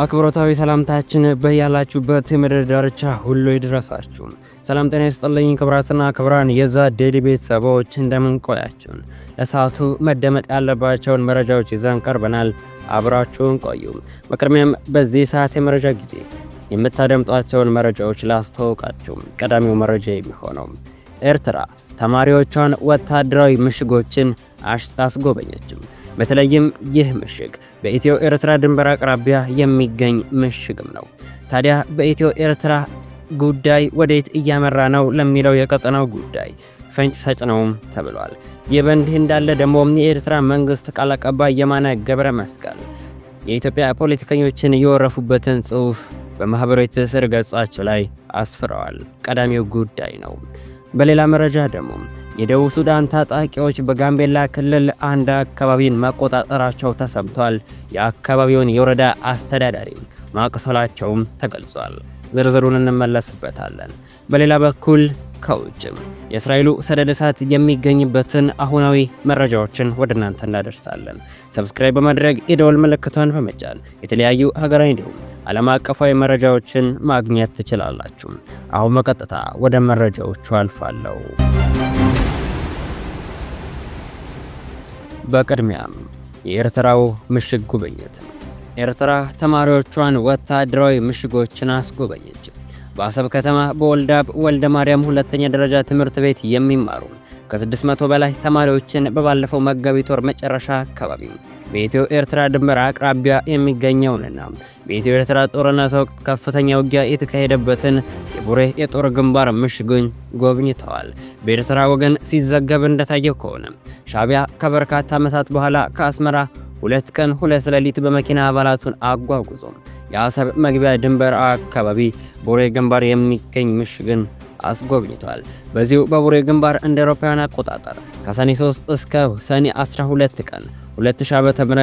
አክብሮታዊ ሰላምታችን በያላችሁበት የምድር ዳርቻ ሁሉ ይድረሳችሁ። ሰላም ጤና ይስጥልኝ ክብራትና ክብራን የዛ ዴሊ ቤተሰቦች እንደምን ቆያችሁ? ለሰዓቱ መደመጥ ያለባቸውን መረጃዎች ይዘን ቀርበናል። አብራችሁን ቆዩ። በቅድሚያም በዚህ ሰዓት የመረጃ ጊዜ የምታደምጧቸውን መረጃዎች ላስተዋውቃችሁ። ቀዳሚው መረጃ የሚሆነው ኤርትራ ተማሪዎቿን ወታደራዊ ምሽጎችን አስጎበኘችም። በተለይም ይህ ምሽግ በኢትዮ ኤርትራ ድንበር አቅራቢያ የሚገኝ ምሽግም ነው። ታዲያ በኢትዮ ኤርትራ ጉዳይ ወዴት እያመራ ነው ለሚለው የቀጠናው ጉዳይ ፍንጭ ሰጭ ነውም ተብሏል። ይህ በእንዲህ እንዳለ ደግሞ የኤርትራ መንግስት ቃል አቀባይ የማነ ገብረ መስቀል የኢትዮጵያ ፖለቲከኞችን የወረፉበትን ጽሑፍ በማህበራዊ ትስስር ገጻቸው ላይ አስፍረዋል። ቀዳሚው ጉዳይ ነው። በሌላ መረጃ ደግሞ የደቡብ ሱዳን ታጣቂዎች በጋምቤላ ክልል አንድ አካባቢን መቆጣጠራቸው ተሰምቷል። የአካባቢውን የወረዳ አስተዳዳሪ ማቁሰላቸውም ተገልጿል። ዝርዝሩን እንመለስበታለን። በሌላ በኩል ከውጭም የእስራኤሉ ሰደድ እሳት የሚገኝበትን አሁናዊ መረጃዎችን ወደ እናንተ እናደርሳለን። ሰብስክራይብ በማድረግ የደወል ምልክቷን በመጫን የተለያዩ ሀገራዊ እንዲሁም ዓለም አቀፋዊ መረጃዎችን ማግኘት ትችላላችሁ። አሁን በቀጥታ ወደ መረጃዎቹ አልፋለሁ። በቅድሚያም የኤርትራው ምሽግ ጉብኝት። ኤርትራ ተማሪዎቿን ወታደራዊ ምሽጎችን አስጎበኘች። በአሰብ ከተማ በወልዳብ ወልደ ማርያም ሁለተኛ ደረጃ ትምህርት ቤት የሚማሩ ከ600 በላይ ተማሪዎችን በባለፈው መጋቢት ወር መጨረሻ አካባቢ በኢትዮ ኤርትራ ድንበር አቅራቢያ የሚገኘውንና በኢትዮ ኤርትራ ጦርነት ወቅት ከፍተኛ ውጊያ የተካሄደበትን የቡሬ የጦር ግንባር ምሽጉን ጎብኝተዋል። በኤርትራ ወገን ሲዘገብ እንደታየው ከሆነ ሻዕቢያ ከበርካታ ዓመታት በኋላ ከአስመራ 2 ቀን 2 ሌሊት በመኪና አባላቱን አጓጉዞ የአሰብ መግቢያ ድንበር አካባቢ ቡሬ ግንባር የሚገኝ ምሽግን አስጎብኝቷል። በዚሁ በቡሬ ግንባር እንደ አውሮፓውያን አቆጣጠር ከሰኔ 3 እስከ ሰኔ 12 ቀን 2000 ዓ.ም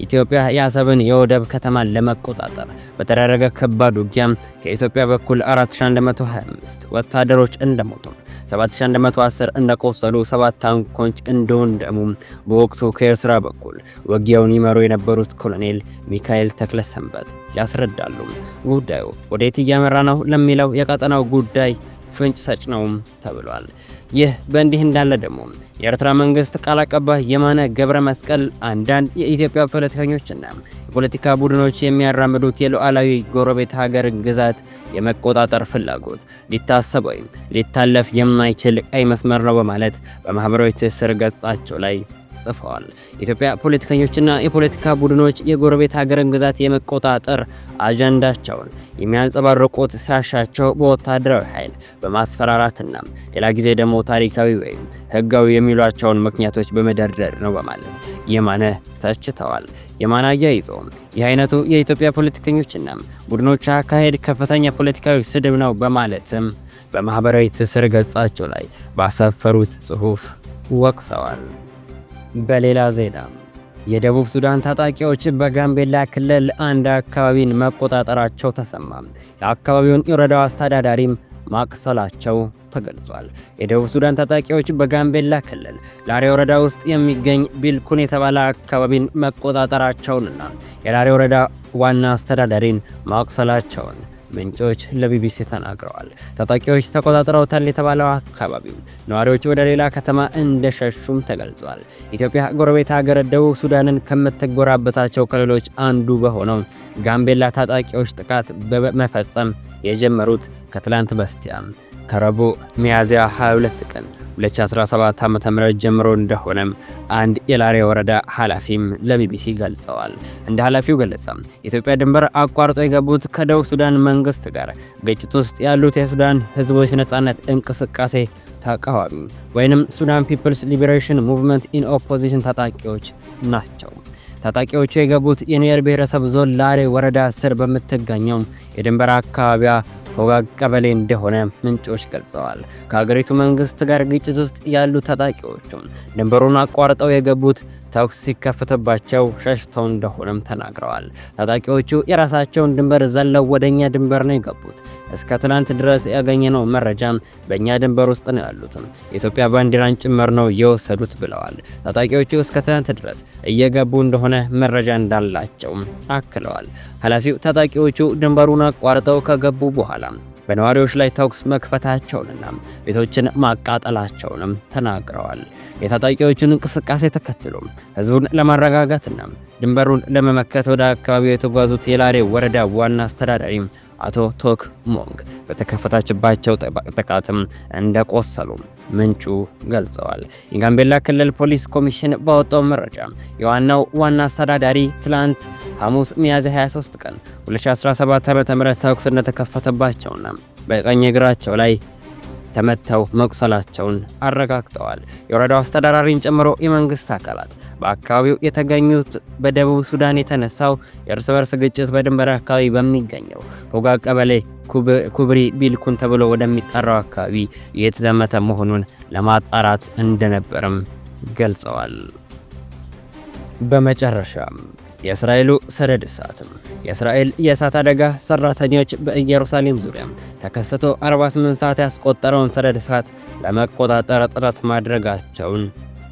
ኢትዮጵያ የአሰብን የወደብ ከተማን ለመቆጣጠር በተደረገ ከባድ ውጊያ ከኢትዮጵያ በኩል 4125 ወታደሮች እንደሞቱ 7110 እንደቆሰሉ 7 ታንኮች እንደወደሙ በወቅቱ ከኤርትራ በኩል ውጊያውን ይመሩ የነበሩት ኮሎኔል ሚካኤል ተክለሰንበት ያስረዳሉ። ጉዳዩ ወዴት እያመራ ነው ለሚለው የቀጠናው ጉዳይ ፍንጭ ሰጭ ነውም ተብሏል። ይህ በእንዲህ እንዳለ ደግሞ የኤርትራ መንግስት ቃል አቀባይ የማነ ገብረ መስቀል አንዳንድ የኢትዮጵያ ፖለቲከኞችና የፖለቲካ ቡድኖች የሚያራምዱት የሉዓላዊ ጎረቤት ሀገር ግዛት የመቆጣጠር ፍላጎት ሊታሰብ ወይም ሊታለፍ የማይችል ቀይ መስመር ነው በማለት በማህበራዊ ትስስር ገጻቸው ላይ ጽፈዋል። የኢትዮጵያ ፖለቲከኞችና የፖለቲካ ቡድኖች የጎረቤት ሀገርን ግዛት የመቆጣጠር አጀንዳቸውን የሚያንጸባርቁት ሲያሻቸው በወታደራዊ ኃይል በማስፈራራትና ሌላ ጊዜ ደግሞ ታሪካዊ ወይም ህጋዊ የሚሏቸውን ምክንያቶች በመደርደር ነው በማለት የማነ ተችተዋል። የማነ አያይዘውም ይህ አይነቱ የኢትዮጵያ ፖለቲከኞችና ቡድኖች አካሄድ ከፍተኛ ፖለቲካዊ ስድብ ነው በማለትም በማህበራዊ ትስስር ገጻቸው ላይ ባሰፈሩት ጽሑፍ ወቅሰዋል። በሌላ ዜና የደቡብ ሱዳን ታጣቂዎች በጋምቤላ ክልል አንድ አካባቢን መቆጣጠራቸው ተሰማ። የአካባቢውን የወረዳው አስተዳዳሪም ማቁሰላቸው ተገልጿል። የደቡብ ሱዳን ታጣቂዎች በጋምቤላ ክልል ላሬ ወረዳ ውስጥ የሚገኝ ቢልኩን የተባለ አካባቢን መቆጣጠራቸውንና የላሬ ወረዳ ዋና አስተዳዳሪን ማቁሰላቸውን ምንጮች ለቢቢሲ ተናግረዋል። ታጣቂዎች ተቆጣጥረውታል የተባለው አካባቢ ነዋሪዎች ወደ ሌላ ከተማ እንደሸሹም ተገልጿል። ኢትዮጵያ ጎረቤት ሀገር ደቡብ ሱዳንን ከምትጎራበታቸው ክልሎች አንዱ በሆነው ጋምቤላ ታጣቂዎች ጥቃት በመፈጸም የጀመሩት ከትላንት በስቲያ ከረቡዕ ሚያዝያ 22 ቀን 2017 ዓ.ም ጀምሮ እንደሆነም አንድ የላሬ ወረዳ ኃላፊም ለቢቢሲ ገልጸዋል። እንደ ኃላፊው ገለጻ ኢትዮጵያ ድንበር አቋርጦ የገቡት ከደቡብ ሱዳን መንግስት ጋር ግጭት ውስጥ ያሉት የሱዳን ህዝቦች ነጻነት እንቅስቃሴ ተቃዋሚ ወይንም ሱዳን ፒፕልስ ሊበሬሽን ሙቭመንት ኢን ኦፖዚሽን ታጣቂዎች ናቸው። ታጣቂዎቹ የገቡት የኑዌር ብሔረሰብ ዞን ላሬ ወረዳ ስር በምትገኘው የድንበር አካባቢያ ሆጋግ ቀበሌ እንደሆነ ምንጮች ገልጸዋል። ከሀገሪቱ መንግስት ጋር ግጭት ውስጥ ያሉ ታጣቂዎቹ ድንበሩን አቋርጠው የገቡት ተኩስ ሲከፈትባቸው ሸሽተው እንደሆነም ተናግረዋል። ታጣቂዎቹ የራሳቸውን ድንበር ዘለው ወደኛ ድንበር ነው የገቡት። እስከ ትናንት ድረስ ያገኘነው መረጃም በእኛ ድንበር ውስጥ ነው ያሉት፣ የኢትዮጵያ ባንዲራን ጭምር ነው የወሰዱት ብለዋል። ታጣቂዎቹ እስከ ትናንት ድረስ እየገቡ እንደሆነ መረጃ እንዳላቸው አክለዋል። ኃላፊው ታጣቂዎቹ ድንበሩን አቋርጠው ከገቡ በኋላ በነዋሪዎች ላይ ተኩስ መክፈታቸውንና ቤቶችን ማቃጠላቸውንም ተናግረዋል። የታጣቂዎቹን እንቅስቃሴ ተከትሎ ህዝቡን ለማረጋጋትና ድንበሩን ለመመከት ወደ አካባቢው የተጓዙት የላሬ ወረዳ ዋና አስተዳዳሪ አቶ ቶክ ሞንግ በተከፈታችባቸው ጥቃትም እንደቆሰሉ ምንጩ ገልጸዋል። የጋምቤላ ክልል ፖሊስ ኮሚሽን ባወጣው መረጃ የዋናው ዋና አስተዳዳሪ ትላንት ሐሙስ ሚያዝያ 23 ቀን 2017 ዓ.ም ተኩስ እንደተከፈተባቸውና በቀኝ እግራቸው ላይ ተመተው መቁሰላቸውን አረጋግጠዋል። የወረዳው አስተዳዳሪን ጨምሮ የመንግስት አካላት በአካባቢው የተገኙት በደቡብ ሱዳን የተነሳው የእርስ በርስ ግጭት በድንበር አካባቢ በሚገኘው ሆጋ ቀበሌ ኩብሪ ቢልኩን ተብሎ ወደሚጠራው አካባቢ የተዘመተ መሆኑን ለማጣራት እንደነበረም ገልጸዋል። በመጨረሻም የእስራኤሉ ሰደድ እሳት። የእስራኤል የእሳት አደጋ ሰራተኞች በኢየሩሳሌም ዙሪያ ተከስቶ 48 ሰዓት ያስቆጠረውን ሰደድ እሳት ለመቆጣጠር ጥረት ማድረጋቸውን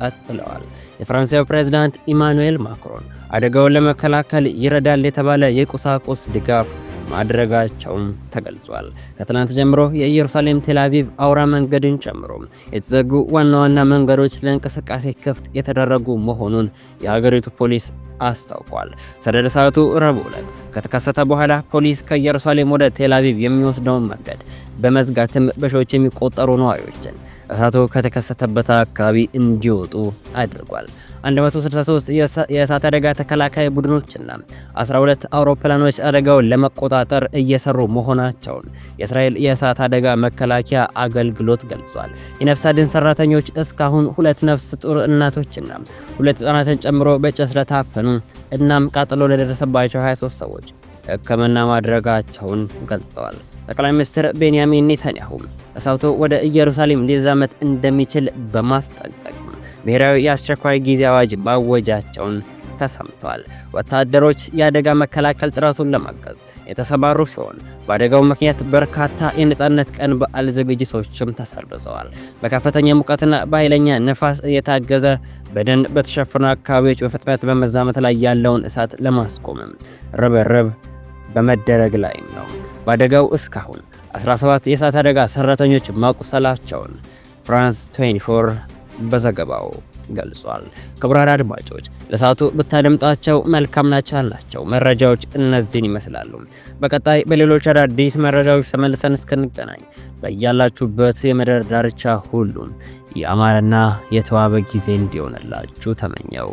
ቀጥለዋል። የፈረንሳዩ ፕሬዝዳንት ኢማኑኤል ማክሮን አደጋውን ለመከላከል ይረዳል የተባለ የቁሳቁስ ድጋፍ ማድረጋቸውም ተገልጿል። ከትናንት ጀምሮ የኢየሩሳሌም ቴልአቪቭ አውራ መንገድን ጨምሮ የተዘጉ ዋና ዋና መንገዶች ለእንቅስቃሴ ክፍት የተደረጉ መሆኑን የሀገሪቱ ፖሊስ አስታውቋል። ሰደድ እሳቱ ረቡዕ ዕለት ከተከሰተ በኋላ ፖሊስ ከኢየሩሳሌም ወደ ቴልአቪቭ የሚወስደውን መንገድ በመዝጋትም በሺዎች የሚቆጠሩ ነዋሪዎችን እሳቱ ከተከሰተበት አካባቢ እንዲወጡ አድርጓል። 163 የእሳት አደጋ ተከላካይ ቡድኖችና 12 አውሮፕላኖች አደጋውን ለመቆጣጠር እየሰሩ መሆናቸውን የእስራኤል የእሳት አደጋ መከላከያ አገልግሎት ገልጿል። የነፍስ አድን ሰራተኞች እስካሁን 2 ነፍስ ጡር እናቶችና 2 ህጻናትን ጨምሮ በጭስ ለታፈኑ እናም ቃጠሎ ለደረሰባቸው 23 ሰዎች ሕክምና ማድረጋቸውን ገልጸዋል። ጠቅላይ ሚኒስትር ቤንያሚን ኔታንያሁ እሳቱ ወደ ኢየሩሳሌም ሊዛመት እንደሚችል በማስጠንቀቅ ብሔራዊ የአስቸኳይ ጊዜ አዋጅ ማወጃቸውን ተሰምቷል። ወታደሮች የአደጋ መከላከል ጥረቱን ለማገዝ የተሰማሩ ሲሆን በአደጋው ምክንያት በርካታ የነጻነት ቀን በዓል ዝግጅቶችም ተሰርዘዋል። በከፍተኛ ሙቀትና በኃይለኛ ነፋስ የታገዘ በደን በተሸፈኑ አካባቢዎች በፍጥነት በመዛመት ላይ ያለውን እሳት ለማስቆም ርብርብ በመደረግ ላይ ነው። በአደጋው እስካሁን 17 የእሳት አደጋ ሰራተኞች ማቁሰላቸውን ፍራንስ 24 በዘገባው ገልጿል። ክቡራን አድማጮች ለሰዓቱ ብታደምጣቸው መልካም ናቸው ያላቸው መረጃዎች እነዚህን ይመስላሉ። በቀጣይ በሌሎች አዳዲስ መረጃዎች ተመልሰን እስክንገናኝ በያላችሁበት የምድር ዳርቻ ሁሉ የአማረና የተዋበ ጊዜ እንዲሆንላችሁ ተመኘው።